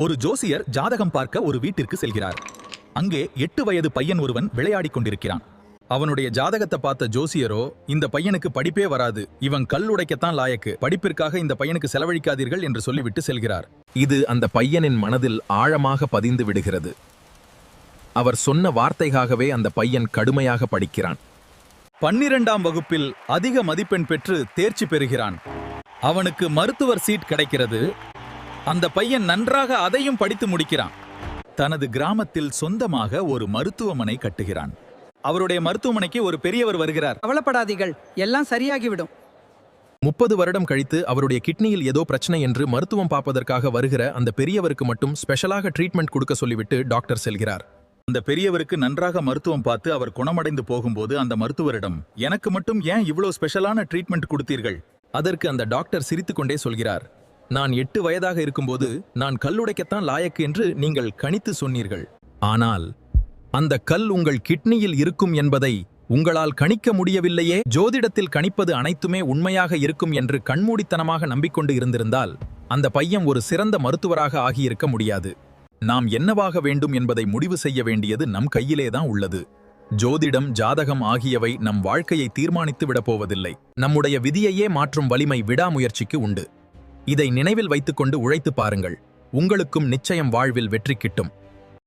ஒரு ஜோசியர் ஜாதகம் பார்க்க ஒரு வீட்டிற்கு செல்கிறார். அங்கே 8 வயது பையன் ஒருவன் விளையாடிக் கொண்டிருக்கிறான். அவனுடைய ஜாதகத்தை பார்த்த ஜோசியரோ, இந்த பையனுக்கு படிப்பே வராது, இவன் கல் உடைக்கத்தான் லாயக்கு, படிப்பிற்காக இந்த பையனுக்கு செலவழிக்காதீர்கள் என்று சொல்லிவிட்டு செல்கிறார். இது அந்த பையனின் மனதில் ஆழமாக பதிந்து விடுகிறது. அவர் சொன்ன வார்த்தைக்காகவே அந்த பையன் கடுமையாக படிக்கிறான். 12ஆம் வகுப்பில் அதிக மதிப்பெண் பெற்று தேர்ச்சி பெறுகிறான். அவனுக்கு மருத்துவர் சீட் கிடைக்கிறது. அந்த பையன் நன்றாக அதையும் படித்து முடிக்கிறான். தனது கிராமத்தில் சொந்தமாக ஒரு மருத்துவமனை கட்டுகிறான். அவருடைய மருத்துவமனைக்கு ஒரு பெரியவர் வருகிறார். கவலைப்படாதீர்கள், எல்லாம் சரியாகிவிடும். 30 வருடம் கழித்து அவருடைய கிட்னியில் ஏதோ பிரச்சனை என்று மருத்துவம் பார்ப்பதற்காக வருகிற அந்த பெரியவருக்கு மட்டும் ஸ்பெஷலாக ட்ரீட்மெண்ட் கொடுக்க சொல்லிவிட்டு டாக்டர் செல்கிறார். அந்த பெரியவருக்கு நன்றாக மருத்துவம் பார்த்து அவர் குணமடைந்து போகும்போது அந்த மருத்துவரிடம், எனக்கு மட்டும் ஏன் இவ்வளவு ஸ்பெஷலான ட்ரீட்மெண்ட் கொடுத்தீர்கள்? அதற்கு அந்த டாக்டர் சிரித்துக்கொண்டே சொல்கிறார், நான் 8 வயதாக இருக்கும்போது நான் கல்லுடைக்கத்தான் லாயக்கு என்று நீங்கள் கணித்து சொன்னீர்கள். ஆனால் அந்த கல் உங்கள் கிட்னியில் இருக்கும் என்பதை உங்களால் கணிக்க முடியவில்லையே. ஜோதிடத்தில் கணிப்பது அனைத்துமே உண்மையாக இருக்கும் என்று கண்மூடித்தனமாக நம்பிக்கொண்டு இருந்திருந்தால் அந்த பையன் ஒரு சிறந்த மருத்துவராக ஆகியிருக்க முடியாது. நாம் என்னவாக வேண்டும் என்பதை முடிவு செய்ய வேண்டியது நம் கையிலேதான் உள்ளது. ஜோதிடம், ஜாதகம் ஆகியவை நம் வாழ்க்கையை தீர்மானித்து விடப்போவதில்லை. நம்முடைய விதியையே மாற்றும் வலிமை விடாமுயற்சிக்கு உண்டு. இதை நினைவில் வைத்துக்கொண்டு உழைத்து பாருங்கள். உங்களுக்கும் நிச்சயம் வாழ்வில் வெற்றி கிட்டும்.